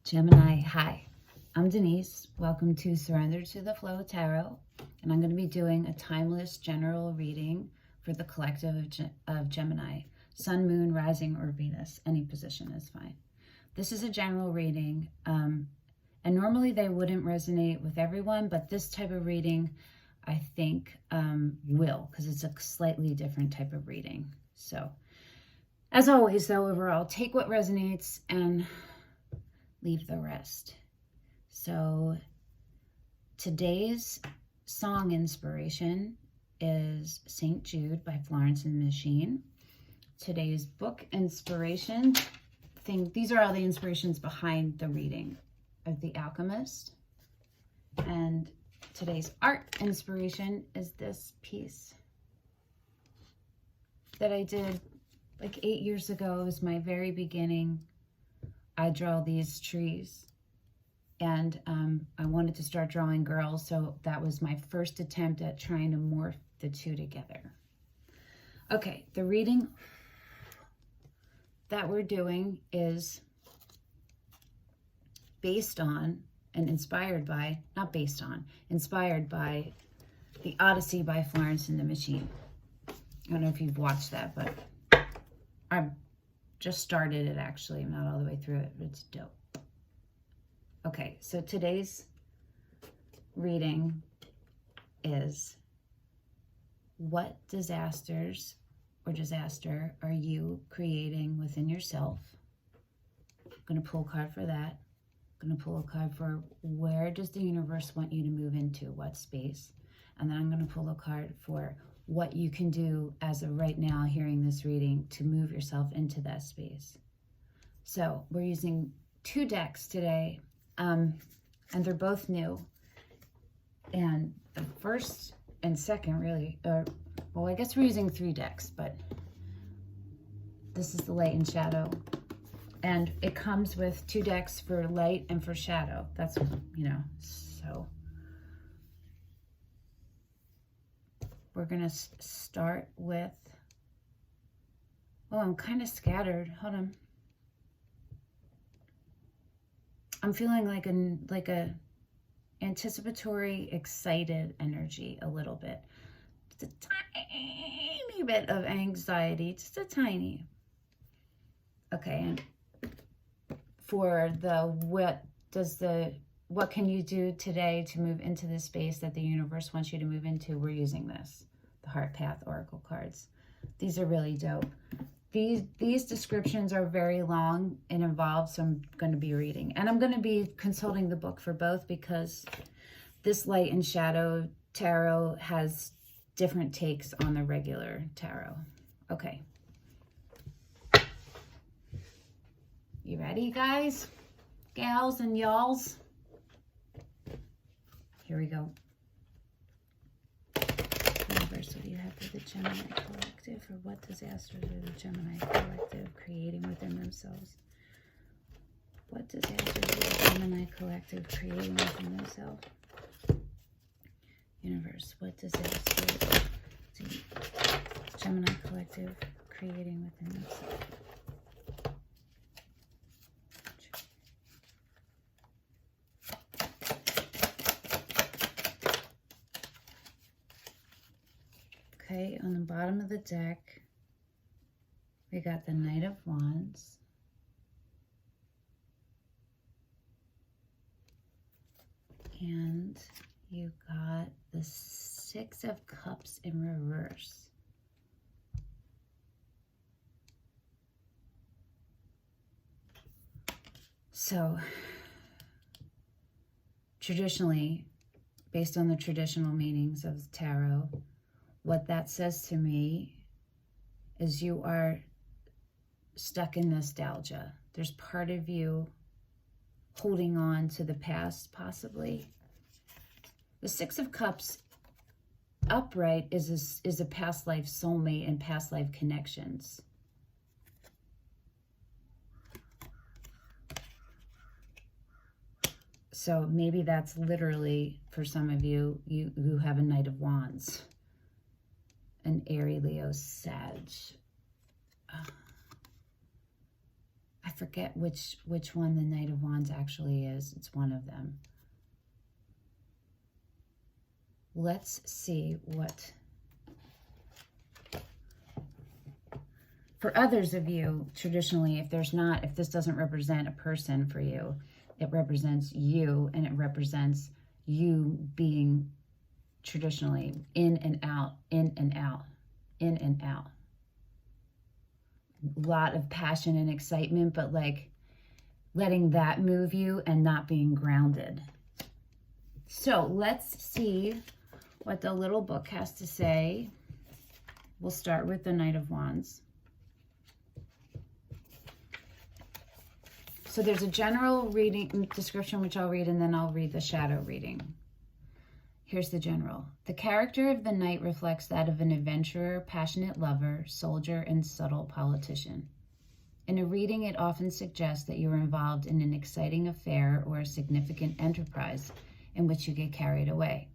Gemini, hi, I'm Denise. Welcome to Surrender to the Flow Tarot, and I'm going to be doing a timeless general reading for the collective of Gemini, Sun, Moon, Rising, or Venus. Any position is fine. This is a general reading, and normally they wouldn't resonate with everyone, but this type of reading, I think, will, because it's a slightly different type of reading. So, as always, though, overall, take what resonates and leave the rest. So today's song inspiration is St. Jude by Florence and the Machine. Today's book inspiration these are all the inspirations behind the reading of The Alchemist. And today's art inspiration is this piece that I did like 8 years ago. It was my very beginning. I draw these trees, and I wanted to start drawing girls, so that was my first attempt at trying to morph the two together. Okay, the reading that we're doing is based on and inspired by, inspired by the Odyssey by Florence and the Machine. I don't know if you've watched that, but I'm just started it, actually. I'm not all the way through it, but it's dope. Okay, so today's reading is, what disasters or disaster are you creating within yourself? I'm going to pull a card for that. I'm going to pull a card for, where does the universe want you to move into? What space? And then I'm going to pull a card for what you can do as of right now, hearing this reading, to move yourself into that space. So we're using 2 decks today, and they're both new. And the first and second really, well, I guess we're using 3 decks, but this is the light and shadow. And it comes with 2 decks for light and for shadow. That's, so we're going to start with, oh, I'm kind of scattered. Hold on. I'm feeling like a anticipatory, excited energy a little bit. Just a tiny bit of anxiety, just a tiny. Okay, and for the what can you do today to move into the space that the universe wants you to move into, we're using this, the Heart Path Oracle cards. These are really dope. These descriptions are very long and involved, so I'm going to be reading. And I'm going to be consulting the book for both, because this light and shadow tarot has different takes on the regular tarot. Okay. You ready, guys? Gals and y'alls? Here we go. Universe, what do you have for the Gemini Collective? Or what disasters are the Gemini Collective creating within themselves? What disasters are the Gemini Collective creating within themselves? Universe, what disasters is the Gemini Collective creating within themselves? Okay, on the bottom of the deck, we got the Knight of Wands. And you got the 6 of Cups in reverse. So, traditionally, based on the traditional meanings of the tarot, what that says to me is you are stuck in nostalgia. There's part of you holding on to the past, possibly. The 6 of Cups upright is a past life soulmate and past life connections. So maybe that's literally, for some of you, who have a Knight of Wands. An Aries, Leo, Sag. forget which one the Knight of Wands actually is. It's one of them. Let's see what... For others of you, traditionally, if this doesn't represent a person for you, it represents you, and it represents you being traditionally in and out, in and out, in and out. A lot of passion and excitement, but like letting that move you and not being grounded. So let's see what the little book has to say. We'll start with the Knight of Wands. So there's a general reading description, which I'll read, and then I'll read the shadow reading. Here's the general. The character of the knight reflects that of an adventurer, passionate lover, soldier, and subtle politician. In a reading, it often suggests that you are involved in an exciting affair or a significant enterprise in which you get carried away.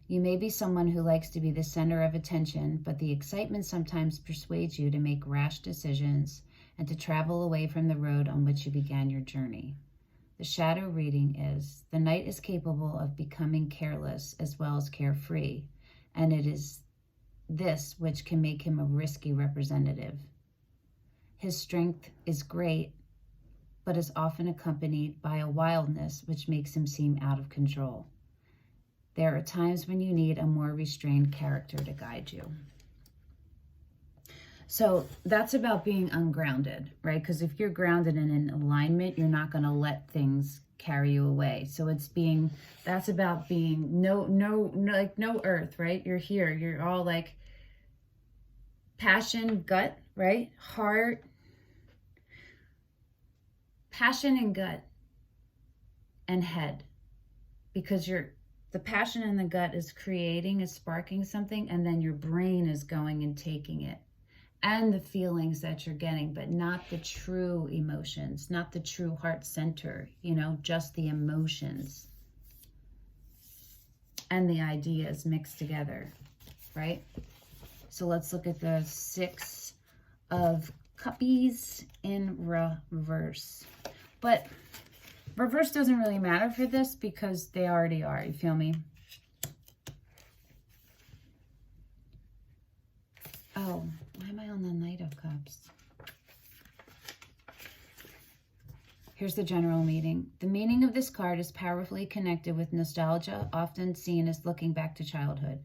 You may be someone who likes to be the center of attention, but the excitement sometimes persuades you to make rash decisions and to travel away from the road on which you began your journey. The shadow reading is, the knight is capable of becoming careless as well as carefree, and it is this which can make him a risky representative. His strength is great, but is often accompanied by a wildness which makes him seem out of control. There are times when you need a more restrained character to guide you. So that's about being ungrounded, right? Because if you're grounded and in alignment, you're not going to let things carry you away. So that's about being no earth, right? You're here. You're all like passion, gut, right? Heart, passion and gut and head. Because the passion in the gut is sparking something, and then your brain is going and taking it. And the feelings that you're getting, but not the true emotions, not the true heart center, just the emotions and the ideas mixed together, right? So let's look at the Six of Cuppies in reverse. But reverse doesn't really matter for this because they already are, you feel me? Oh, why am I on the Knight of Cups? Here's the general meaning. The meaning of this card is powerfully connected with nostalgia, often seen as looking back to childhood.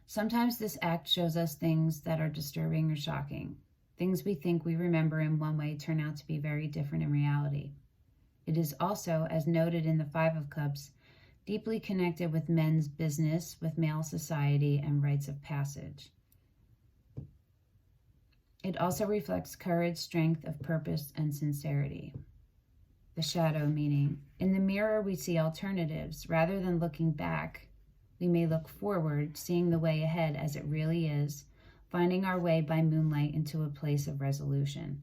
Sometimes this act shows us things that are disturbing or shocking. Things we think we remember in one way turn out to be very different in reality. It is also, as noted in the Five of Cups, deeply connected with men's business, with male society, and rites of passage. It also reflects courage, strength of purpose, and sincerity. The shadow meaning. In the mirror, we see alternatives. Rather than looking back, we may look forward, seeing the way ahead as it really is, finding our way by moonlight into a place of resolution.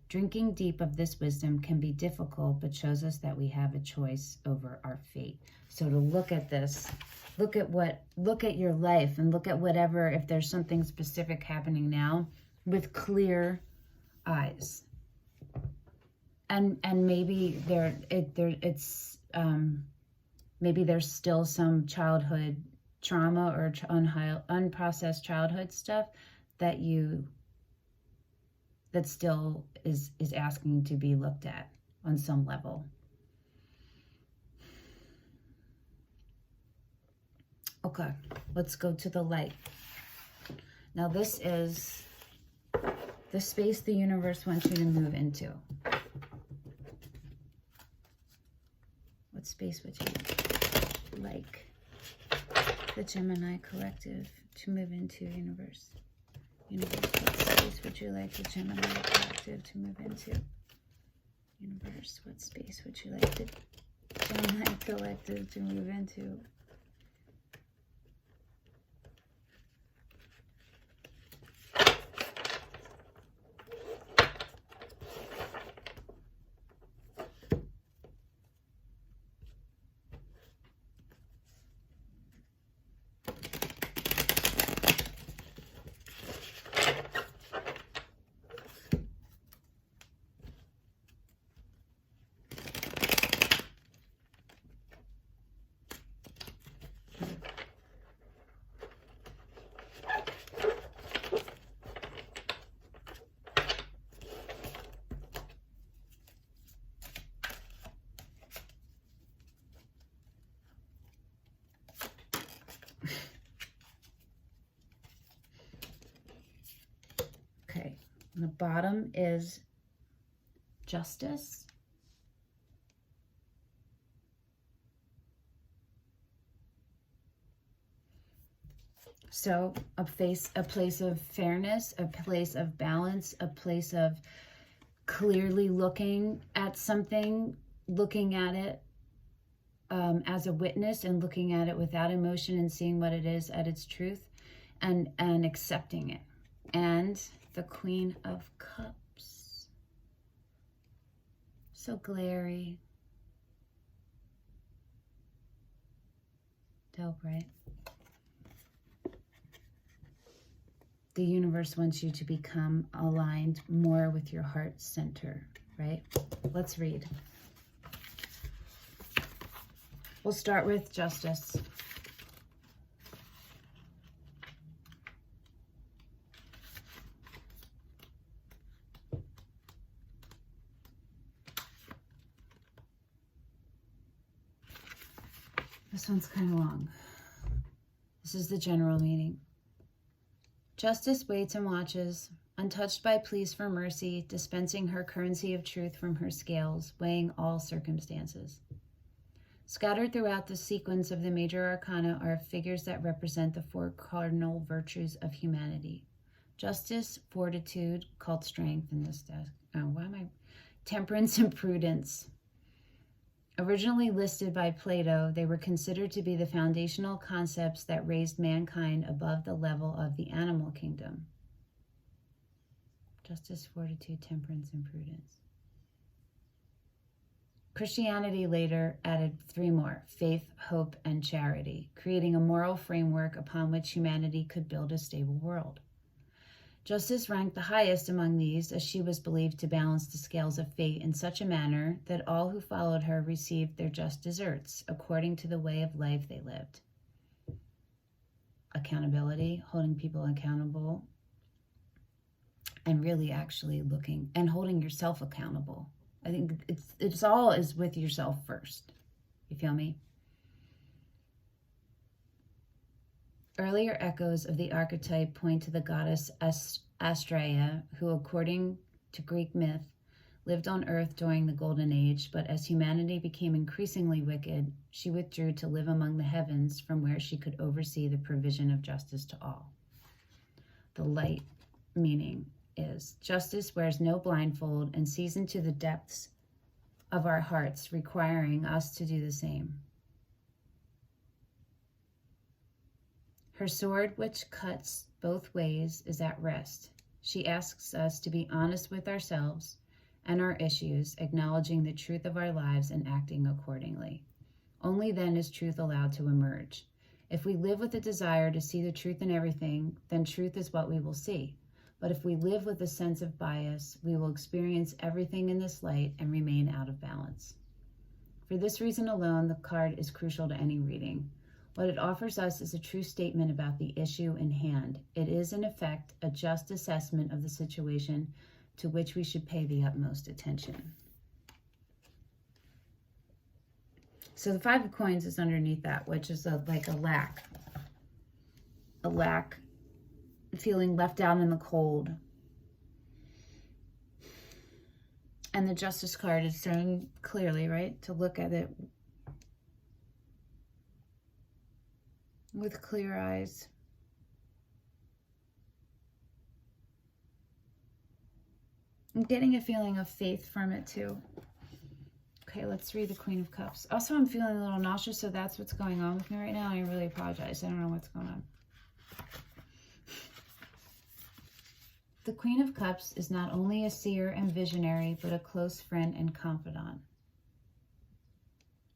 Drinking deep of this wisdom can be difficult, but shows us that we have a choice over our fate. So to look at this, look at your life and look at whatever, if there's something specific happening now, with clear eyes, and maybe maybe there's still some childhood trauma or unprocessed childhood stuff that still is asking to be looked at on some level. Okay, let's go to the light. Now this is the space the universe wants you to move into. What space would you like the Gemini Collective to move into, universe? Universe, what space would you like the Gemini Collective to move into? Universe, what space would you like the Gemini Collective to move into? The bottom is justice. So a place of fairness, a place of balance, a place of clearly looking at something, looking at it as a witness and looking at it without emotion and seeing what it is at its truth and accepting it. And the Queen of Cups. So glary. Dope, right? The universe wants you to become aligned more with your heart center, right? Let's read. We'll start with justice. This one's kind of long. This is the general meaning. Justice waits and watches, untouched by pleas for mercy, dispensing her currency of truth from her scales, weighing all circumstances. Scattered throughout the sequence of the major arcana are figures that represent the four cardinal virtues of humanity. Justice, fortitude, called strength in this desk. Temperance and prudence. Originally listed by Plato, they were considered to be the foundational concepts that raised mankind above the level of the animal kingdom. Justice, fortitude, temperance, and prudence. Christianity later added three more: faith, hope, and charity, creating a moral framework upon which humanity could build a stable world. Justice ranked the highest among these, as she was believed to balance the scales of fate in such a manner that all who followed her received their just deserts, according to the way of life they lived. Accountability, holding people accountable, and really actually looking and holding yourself accountable. I think it's all is with yourself first. You feel me? Earlier echoes of the archetype point to the goddess Aste, who, according to Greek myth, lived on Earth during the Golden Age, but as humanity became increasingly wicked, she withdrew to live among the heavens, from where she could oversee the provision of justice to all. The light meaning is justice wears no blindfold and sees into the depths of our hearts, requiring us to do the same. Her sword, which cuts both ways, is at rest. She asks us to be honest with ourselves and our issues, acknowledging the truth of our lives and acting accordingly. Only then is truth allowed to emerge. If we live with a desire to see the truth in everything, then truth is what we will see. But if we live with a sense of bias, we will experience everything in this light and remain out of balance. For this reason alone, the card is crucial to any reading. What it offers us is a true statement about the issue in hand. It is, in effect, a just assessment of the situation to which we should pay the utmost attention. So the Five of Coins is underneath that, which is like a lack. A lack, feeling left out in the cold. And the Justice card is saying clearly, right, to look at it with clear eyes. I'm getting a feeling of faith from it too. Okay, let's read the Queen of Cups. Also, I'm feeling a little nauseous, so that's what's going on with me right now. I really apologize. I don't know what's going on. The Queen of Cups is not only a seer and visionary, but a close friend and confidant.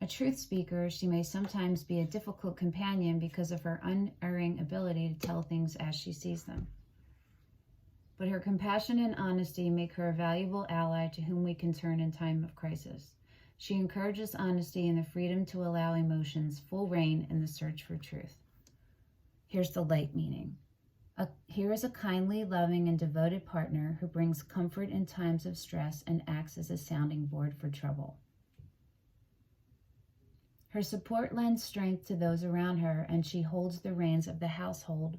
A truth speaker, she may sometimes be a difficult companion because of her unerring ability to tell things as she sees them. But her compassion and honesty make her a valuable ally to whom we can turn in time of crisis. She encourages honesty and the freedom to allow emotions full reign in the search for truth. Here's the light meaning. Here is a kindly, loving, and devoted partner who brings comfort in times of stress and acts as a sounding board for trouble. Her support lends strength to those around her, and she holds the reins of the household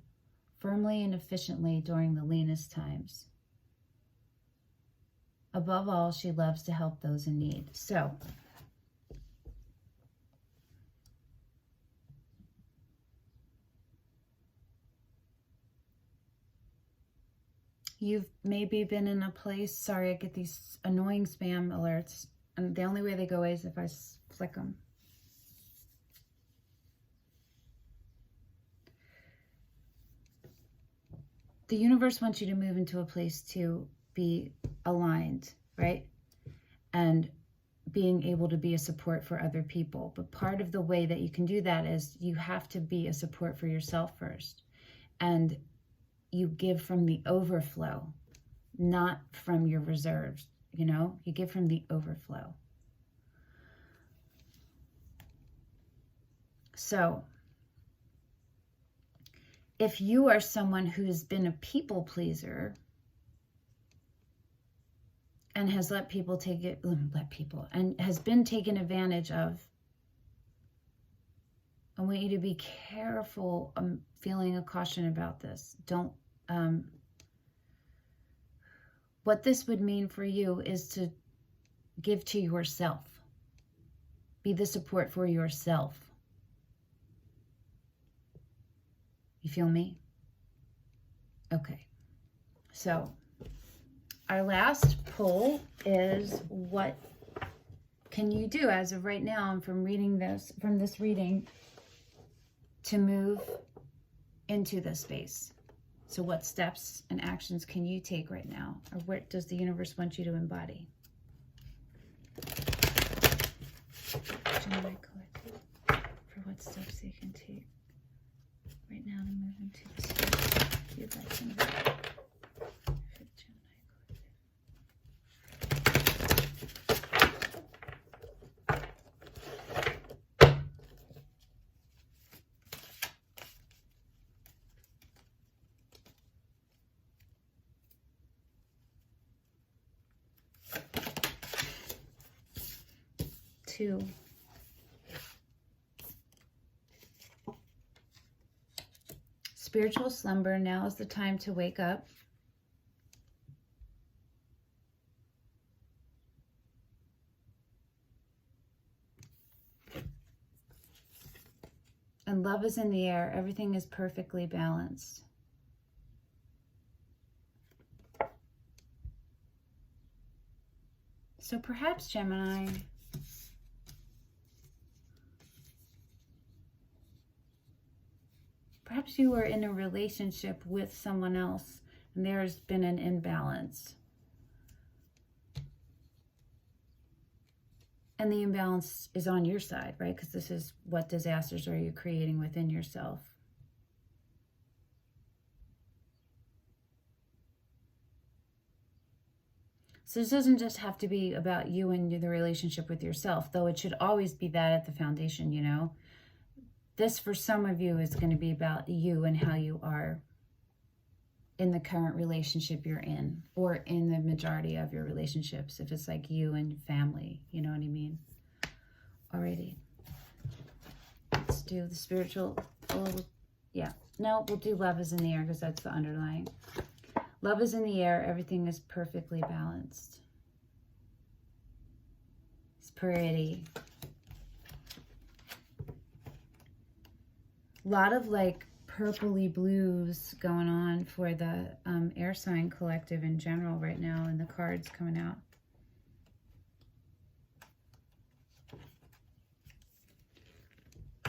firmly and efficiently during the leanest times. Above all, she loves to help those in need. So, you've maybe been in a place, sorry, I get these annoying spam alerts, and the only way they go away is if I flick them. The universe wants you to move into a place to be aligned, right? And being able to be a support for other people. But part of the way that you can do that is you have to be a support for yourself first. And you give from the overflow, not from your reserves, you know? You give from the overflow. So, if you are someone who's been a people pleaser and has and has been taken advantage of, I want you to be careful. I'm feeling a caution about this. Don't, what this would mean for you is to give to yourself. Be the support for yourself. You feel me? Okay. So our last pull is, what can you do as of right now, and from this reading, to move into this space? So what steps and actions can you take right now? Or what does the universe want you to embody? Gemini Collective, for what steps they can take right now to move into the space you'd like to move. Two. Spiritual slumber. Now is the time to wake up. And love is in the air. Everything is perfectly balanced. So perhaps, Gemini, perhaps you were in a relationship with someone else and there's been an imbalance. And the imbalance is on your side, right? Because this is, what disasters are you creating within yourself? So this doesn't just have to be about you and the relationship with yourself, though it should always be that at the foundation, you know? This, for some of you, is going to be about you and how you are in the current relationship you're in, or in the majority of your relationships, if it's like you and family, you know what I mean? Alrighty. Let's do the spiritual. Yeah. No, we'll do love is in the air because that's the underlying. Love is in the air. Everything is perfectly balanced. It's pretty. A lot of like purpley blues going on for the air sign collective in general right now, and the cards coming out.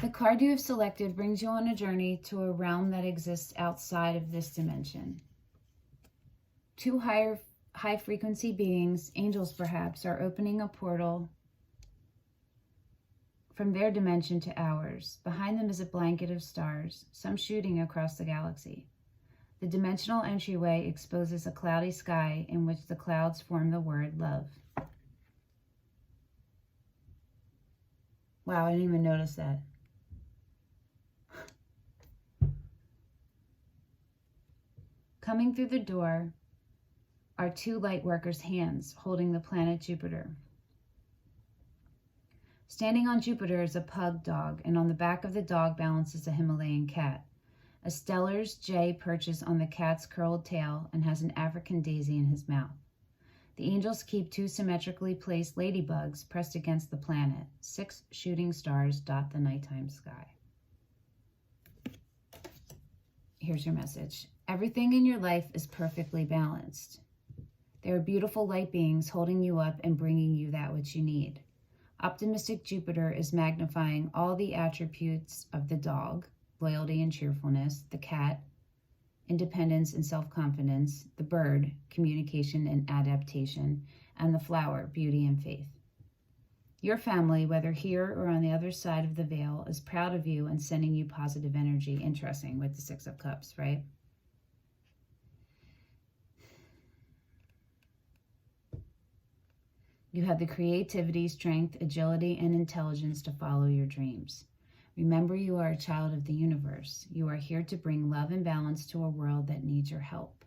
The card you have selected brings you on a journey to a realm that exists outside of this dimension. Two high frequency beings, angels perhaps, are opening a portal from their dimension to ours. Behind them is a blanket of stars, some shooting across the galaxy. The dimensional entryway exposes a cloudy sky in which the clouds form the word love. Wow, I didn't even notice that. Coming through the door are two light workers' hands holding the planet Jupiter. Standing on Jupiter is a pug dog, and on the back of the dog balances a Himalayan cat. A Stellar's jay perches on the cat's curled tail and has an African daisy in his mouth. The angels keep 2 symmetrically placed ladybugs pressed against the planet. 6 shooting stars dot the nighttime sky. Here's your message. Everything in your life is perfectly balanced. There are beautiful light beings holding you up and bringing you that which you need. Optimistic Jupiter is magnifying all the attributes of the dog, loyalty and cheerfulness, the cat, independence and self-confidence, the bird, communication and adaptation, and the flower, beauty and faith. Your family, whether here or on the other side of the veil, is proud of you and sending you positive energy. Interesting with the 6 of Cups, right? You have the creativity, strength, agility, and intelligence to follow your dreams. Remember, you are a child of the universe. You are here to bring love and balance to a world that needs your help.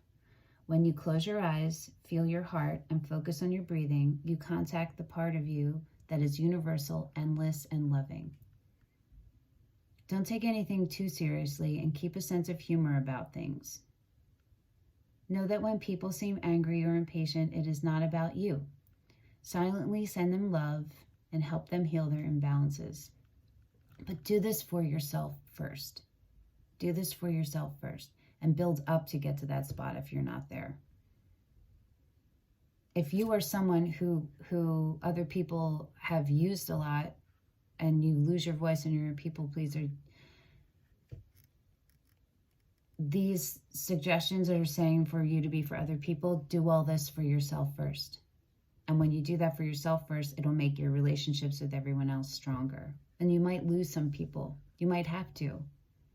When you close your eyes, feel your heart, and focus on your breathing, you contact the part of you that is universal, endless, and loving. Don't take anything too seriously and keep a sense of humor about things. Know that when people seem angry or impatient, it is not about you. Silently send them love and help them heal their imbalances. But do this for yourself first. Do this for yourself first and build up to get to that spot if you're not there. If you are someone who other people have used a lot and you lose your voice and you're a people pleaser, these suggestions are saying for you to be for other people, do all this for yourself first. And when you do that for yourself first, it'll make your relationships with everyone else stronger. And you might lose some people. You might have to,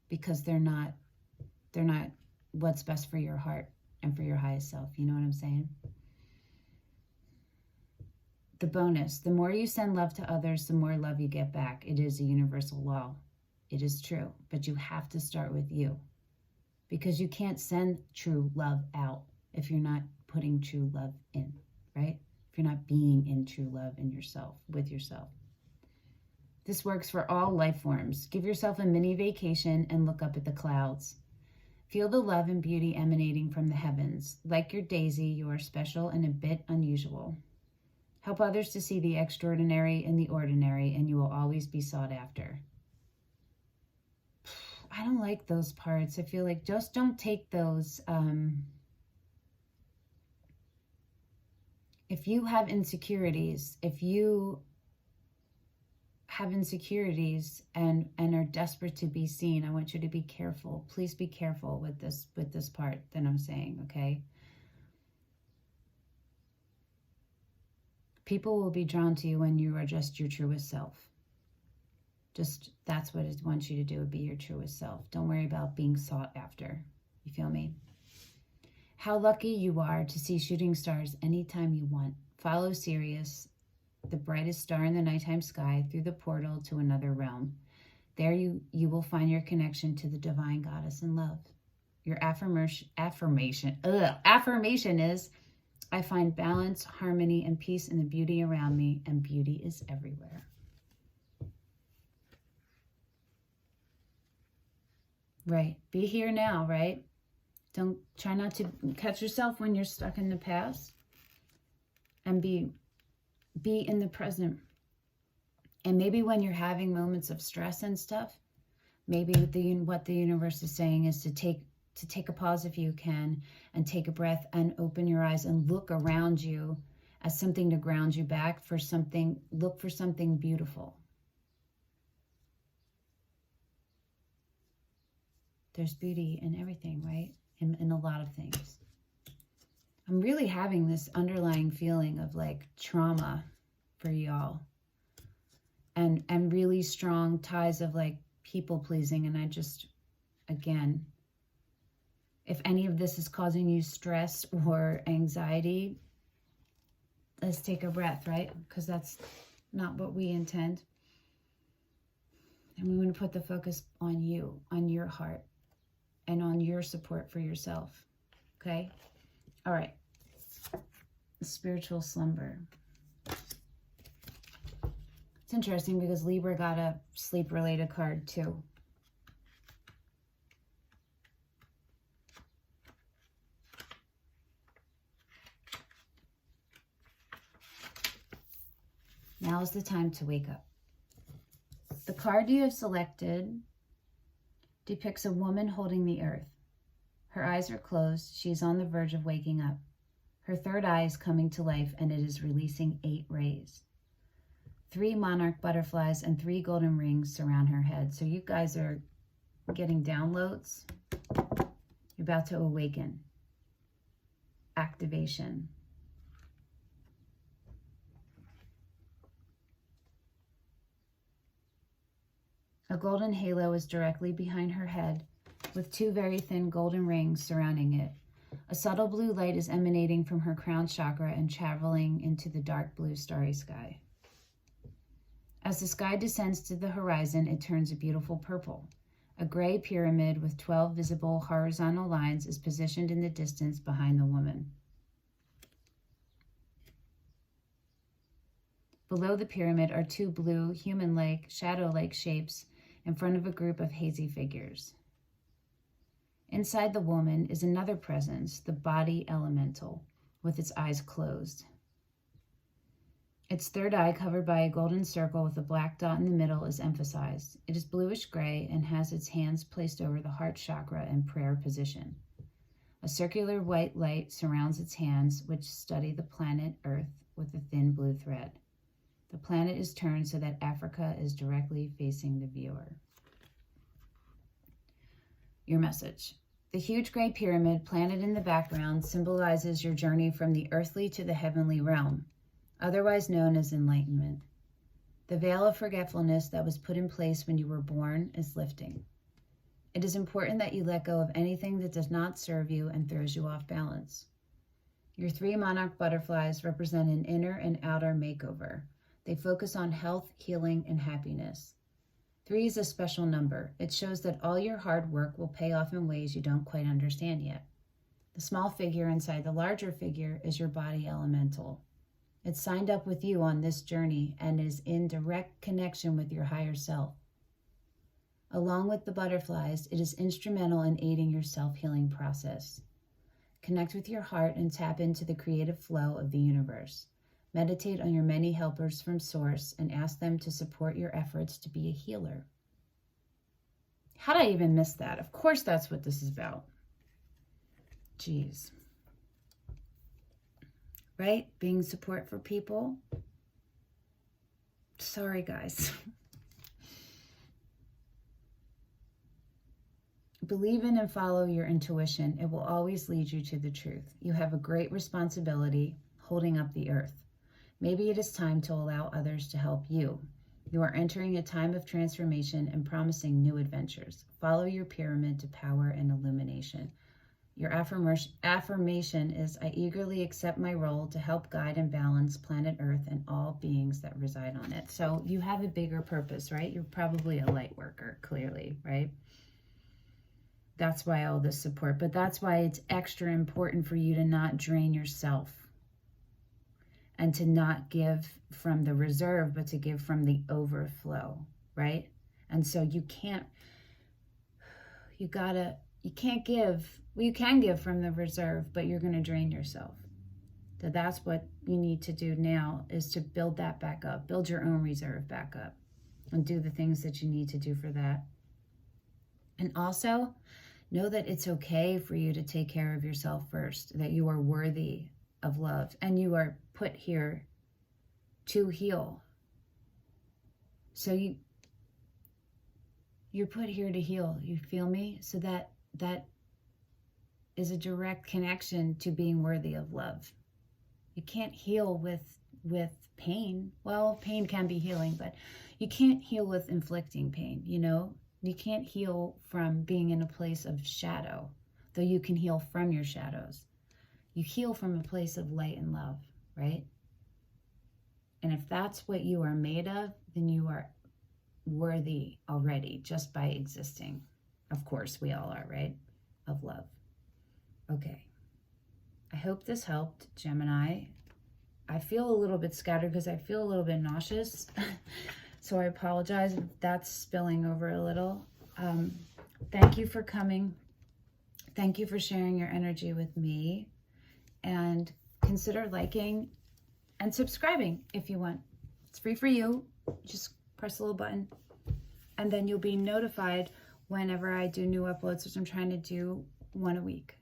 because they're not what's best for your heart and for your highest self. You know what I'm saying? The bonus, the more you send love to others, the more love you get back. It is a universal law. It is true, but you have to start with you, because you can't send true love out if you're not putting true love in, right? If you're not being in true love in yourself, with yourself. This works for all life forms. Give yourself a mini vacation and look up at the clouds. Feel the love and beauty emanating from the heavens. Like your daisy, you are special and a bit unusual. Help others to see the extraordinary in the ordinary, and you will always be sought after. I don't like those parts. I feel like just don't take those. If you have insecurities, and are desperate to be seen, I want you to be careful. Please be careful with this part that I'm saying, okay? People will be drawn to you when you are just your truest self. Just, that's what it wants you to do, be your truest self. Don't worry about being sought after. You feel me? How lucky you are to see shooting stars anytime you want. Follow Sirius, the brightest star in the nighttime sky, through the portal to another realm. There you will find your connection to the divine goddess in love. Your affirmation is, I find balance, harmony, and peace in the beauty around me, and beauty is everywhere. Right. Be here now, right? Don't try not to catch yourself when you're stuck in the past, and be in the present. And maybe when you're having moments of stress and stuff, maybe what the universe is saying is to take a pause if you can, and take a breath and open your eyes and look around you as something to ground you back for something. Look for something beautiful. There's beauty in everything, right? In a lot of things. I'm really having this underlying feeling of like trauma for y'all, and really strong ties of like people pleasing. And I just, again, if any of this is causing you stress or anxiety, let's take a breath, right? Because that's not what we intend. And we want to put the focus on you, on your heart, and on your support for yourself. Okay? All right. Spiritual slumber. It's interesting because Libra got a sleep-related card too. Now is the time to wake up. The card you have selected depicts a woman holding the earth. Her eyes are closed. She is on the verge of waking up. Her third eye is coming to life, and it is releasing 8 rays. 3 monarch butterflies and 3 golden rings surround her head. So you guys are getting downloads. You're about to awaken. Activation. A golden halo is directly behind her head, with 2 very thin golden rings surrounding it. A subtle blue light is emanating from her crown chakra and traveling into the dark blue starry sky. As the sky descends to the horizon, it turns a beautiful purple. A gray pyramid with 12 visible horizontal lines is positioned in the distance behind the woman. Below the pyramid are 2 blue, human-like, shadow-like shapes in front of a group of hazy figures. Inside the woman is another presence, the body elemental, with its eyes closed. Its third eye, covered by a golden circle with a black dot in the middle, is emphasized. It is bluish gray and has its hands placed over the heart chakra in prayer position. A circular white light surrounds its hands, which study the planet Earth with a thin blue thread. The planet is turned so that Africa is directly facing the viewer. Your message. The huge gray pyramid planted in the background symbolizes your journey from the earthly to the heavenly realm, otherwise known as enlightenment. The veil of forgetfulness that was put in place when you were born is lifting. It is important that you let go of anything that does not serve you and throws you off balance. Your 3 monarch butterflies represent an inner and outer makeover. They focus on health, healing, and happiness. 3 is a special number. It shows that all your hard work will pay off in ways you don't quite understand yet. The small figure inside the larger figure is your body elemental. It's signed up with you on this journey and is in direct connection with your higher self. Along with the butterflies, it is instrumental in aiding your self-healing process. Connect with your heart and tap into the creative flow of the universe. Meditate on your many helpers from Source and ask them to support your efforts to be a healer. How did I even miss that? Of course that's what this is about. Jeez. Right? Being support for people. Sorry, guys. Believe in and follow your intuition. It will always lead you to the truth. You have a great responsibility holding up the earth. Maybe it is time to allow others to help you. You are entering a time of transformation and promising new adventures. Follow your pyramid to power and illumination. Your affirmation is, I eagerly accept my role to help guide and balance planet Earth and all beings that reside on it. So you have a bigger purpose, right? You're probably a light worker, clearly, right? That's why all this support. But that's why it's extra important for you to not drain yourself. And to not give from the reserve, but to give from the overflow, right? And so you can give from the reserve, but you're going to drain yourself. So that's what you need to do now, is to build that back up, build your own reserve back up, and do the things that you need to do for that. And also know that it's okay for you to take care of yourself first, that you are worthy of love, and you are put here to heal. So you're put here to heal. You feel me? So that is a direct connection to being worthy of love. You can't heal with pain. Well, pain can be healing, but you can't heal with inflicting pain, you know? You can't heal from being in a place of shadow, though you can heal from your shadows. You heal from a place of light and love, right? And if that's what you are made of, then you are worthy already just by existing. Of course, we all are, right? Of love. Okay. I hope this helped, Gemini. I feel a little bit scattered because I feel a little bit nauseous. So I apologize if that's spilling over a little. Thank you for coming. Thank you for sharing your energy with me. And consider liking and subscribing if you want. It's free for you. Just press a little button, and then you'll be notified whenever I do new uploads, which I'm trying to do one a week.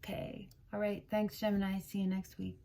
Okay. All right. Thanks, Gemini. See you next week.